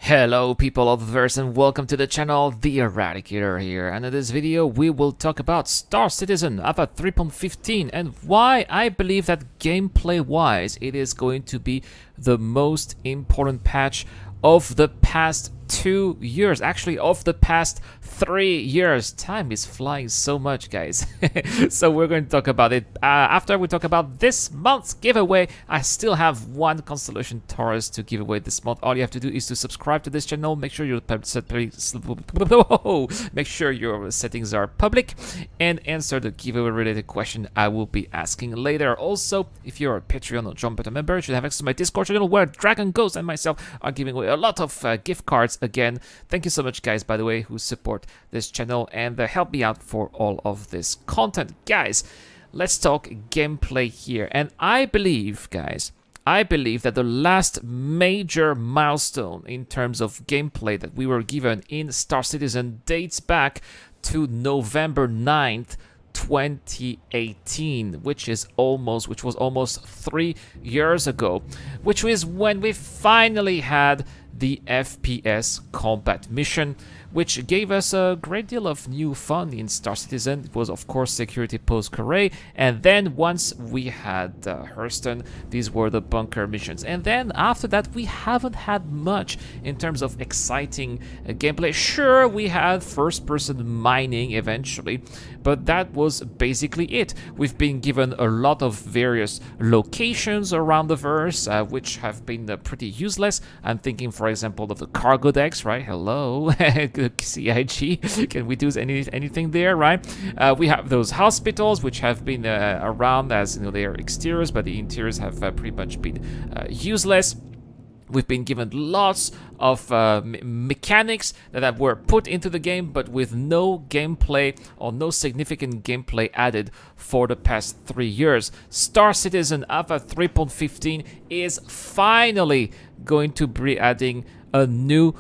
Hello people of the verse and welcome to the channel, The Eradicator here, and in this video we will talk about Star Citizen Alpha 3.15 and why I believe that gameplay wise it is going to be the most important patch of the past 2 years, actually of the past 3 years. Time is flying so much, guys. So we're going to talk about it after we talk about this month's giveaway. I still have one Constellation Taurus to give away this month. All you have to do is to subscribe to this channel, make sure your settings are public, and answer the giveaway related question I will be asking later. Also, if you're a Patreon or John Beta member, you should have access to my Discord channel where Dragon Ghost and myself are giving away a lot of gift cards. Again, thank you so much, guys, by the way, who support this channel and help me out for all of this content. Guys, let's talk gameplay here. And I believe, guys, that the last major milestone in terms of gameplay that we were given in Star Citizen dates back to November 9th, 2018, which was almost 3 years ago, which was when we finally had the FPS combat mission, which gave us a great deal of new fun in Star Citizen. It was, of course, Security Post Corée, and then once we had Hurston, these were the bunker missions. And then after that, we haven't had much in terms of exciting gameplay. Sure, we had first-person mining eventually, but that was basically it. We've been given a lot of various locations around the verse, which have been pretty useless. I'm thinking, for example, of the cargo decks, right? Hello, CIG. Can we do anything there, right? We have those hospitals, which have been around as they are exteriors, but the interiors have pretty much been useless. We've been given lots of mechanics that were put into the game, but with no gameplay or no significant gameplay added for the past 3 years. Star Citizen Alpha 3.15 is finally going to be adding a new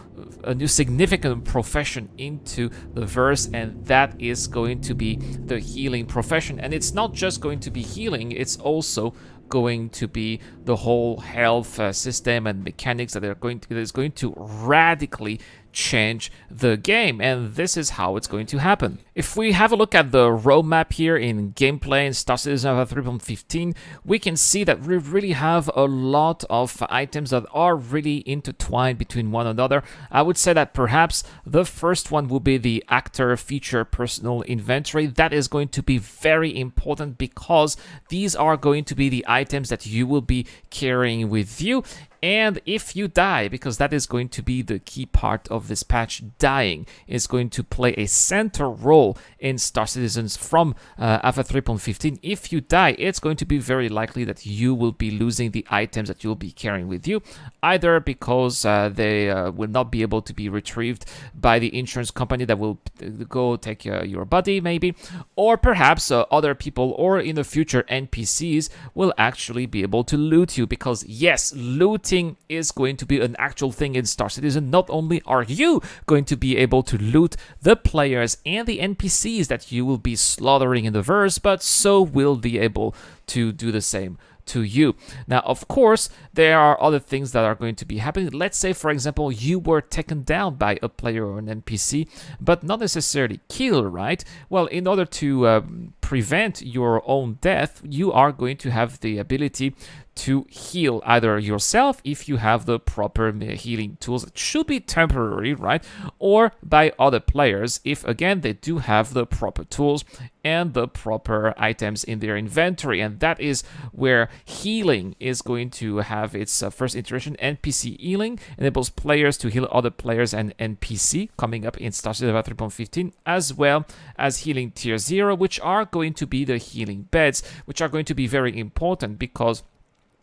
significant profession into the verse, and that is going to be the healing profession. And it's not just going to be healing, it's also going to be the whole health system and mechanics that is going to radically change the game, and this is how it's going to happen. If we have a look at the roadmap here in gameplay in Star Citizen Alpha 3.15, we can see that we really have a lot of items that are really intertwined between one another. I would say that perhaps the first one will be the actor feature personal inventory. That is going to be very important because these are going to be the items that you will be carrying with you. And if you die, because that is going to be the key part of this patch, dying is going to play a center role in Star Citizens from Alpha 3.15. If you die, it's going to be very likely that you will be losing the items that you'll be carrying with you, either because they will not be able to be retrieved by the insurance company that will go take your body, maybe, or perhaps other people, or in the future NPCs will actually be able to loot you, because yes, looting is going to be an actual thing in Star Citizen. Not only are you going to be able to loot the players and the NPCs that you will be slaughtering in the verse, but so will be able to do the same to you. Now, of course, there are other things that are going to be happening. Let's say, for example, you were taken down by a player or an NPC, but not necessarily killed, right? Well, in order to prevent your own death, you are going to have the ability to heal either yourself if you have the proper healing tools. It should be temporary, right? Or by other players if, again, they do have the proper tools and the proper items in their inventory. And that is where healing is going to have its first iteration. NPC healing enables players to heal other players and NPC, coming up in Star Citizen 3.15, as well as healing tier 0, which are going to be the healing beds, which are going to be very important because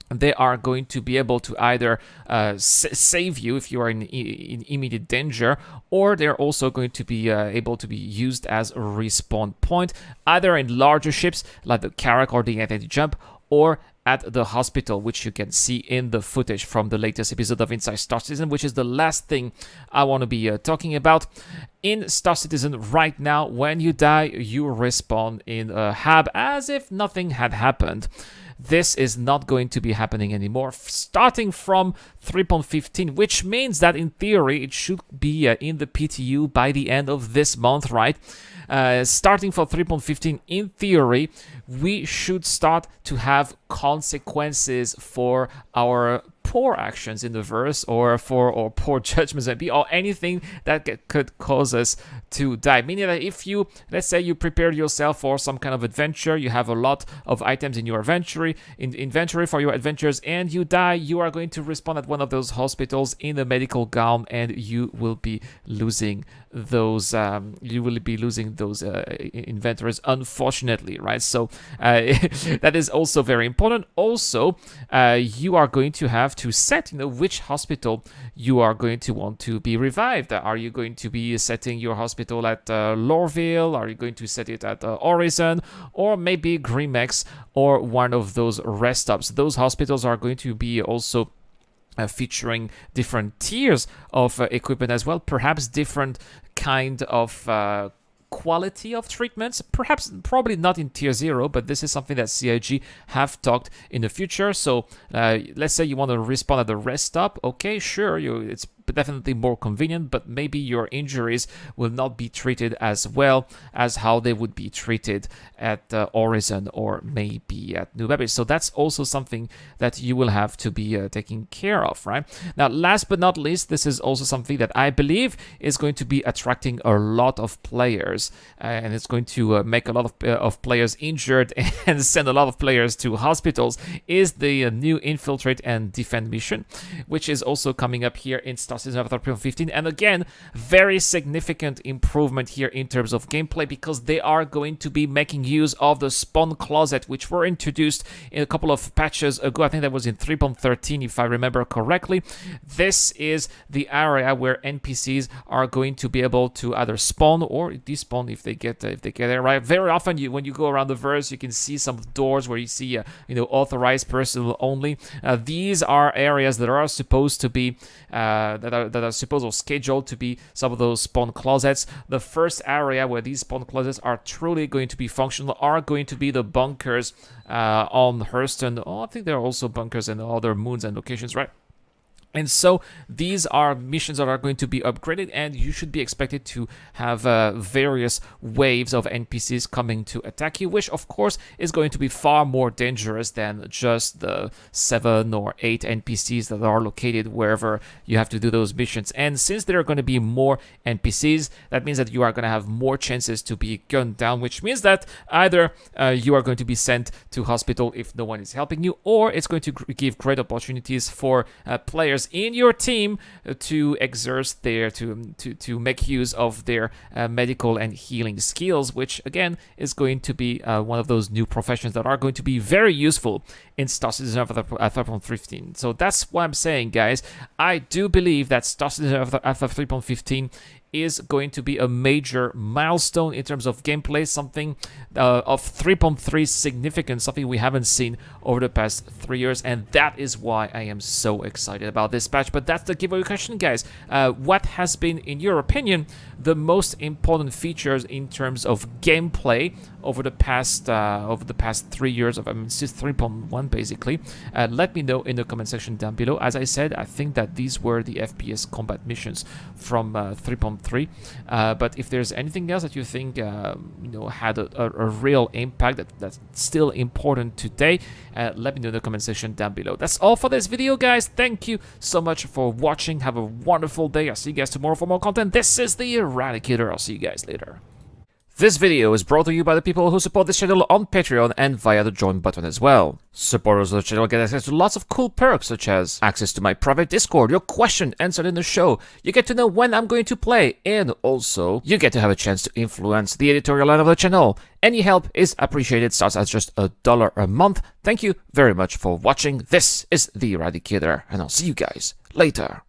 they are going to be able to either save you if you are in immediate danger, or they're also going to be able to be used as a respawn point, either in larger ships like the Carrack or the Anti-Jump, or at the hospital, which you can see in the footage from the latest episode of Inside Star Citizen, which is the last thing I want to be talking about. In Star Citizen right now, when you die, you respawn in a hab as if nothing had happened. this is not going to be happening anymore, starting from 3.15, which means that in theory it should be in the PTU by the end of this month, right? Starting from 3.15, in theory, we should start to have consequences for our poor actions in the verse, or for our poor judgments, maybe, or anything that could cause us to die. Meaning that if you, let's say you prepared yourself for some kind of adventure, you have a lot of items in your inventory for your adventures, and you die, you are going to respawn at one of those hospitals in a medical gown, and you will be losing those inventories, unfortunately, right? So that is also very important. Also, you are going to have to set, which hospital you are going to want to be revived. Are you going to be setting your hospital at Lorville? Are you going to set it at Horizon, or maybe Grimex, or one of those rest stops? Those hospitals are going to be also featuring different tiers of equipment as well, perhaps different kind of quality of treatments, probably not in tier 0, but this is something that CIG have talked in the future. So let's say you want to respawn at the rest stop. Okay, sure, it's definitely more convenient, but maybe your injuries will not be treated as well as how they would be treated at Horizon, or maybe at New Babbage. So that's also something that you will have to be taking care of, right? Now, last but not least, this is also something that I believe is going to be attracting a lot of players, and it's going to make a lot of players injured and send a lot of players to hospitals, is the new Infiltrate and Defend mission, which is also coming up here in Star Citizen Avatar 3.15. And again, very significant improvement here in terms of gameplay, because they are going to be making use of the spawn closet, which were introduced in a couple of patches ago. I think that was in 3.13, if I remember correctly. This is the area where NPCs are going to be able to either spawn or despawn if they get there, right? Very often, when you go around the verse, you can see some doors where you see authorized personnel only. These are areas that are supposed to be that are supposed or scheduled to be some of those spawn closets. The first area where these spawn closets are truly going to be functional are going to be the bunkers on Hurston. Oh, I think there are also bunkers in other moons and locations, right? And so these are missions that are going to be upgraded, and you should be expected to have various waves of NPCs coming to attack you, which of course is going to be far more dangerous than just the 7 or 8 NPCs that are located wherever you have to do those missions. And since there are going to be more NPCs, that means that you are going to have more chances to be gunned down, which means that either you are going to be sent to hospital if no one is helping you, or it's going to give great opportunities for players in your team to exert to make use of their medical and healing skills, which again is going to be one of those new professions that are going to be very useful in Star Citizen Avatar 3.15. So that's what I'm saying, guys. I do believe that Star Citizen Avatar 3.15 is going to be a major milestone in terms of gameplay, something of 3.3 significance, something we haven't seen over the past 3 years, and that is why I am so excited about this patch. But that's the giveaway question, guys. What has been, in your opinion, the most important features in terms of gameplay over the past 3 years of, since 3.1 basically? Let me know in the comment section down below. As I said, I think that these were the FPS combat missions from 3.3. But if there's anything else that you think had a real impact that's still important today, let me know in the comment section down below. That's all for this video, guys. Thank you so much for watching. Have a wonderful day. I'll see you guys tomorrow for more content. This is the Eradicator. I'll see you guys later. This video is brought to you by the people who support this channel on Patreon and via the join button as well. Supporters of the channel get access to lots of cool perks, such as access to my private Discord, your question answered in the show, you get to know when I'm going to play, and also you get to have a chance to influence the editorial line of the channel. Any help is appreciated, starts at just $1 a month. Thank you very much for watching. This is the Eradicator, and I'll see you guys later.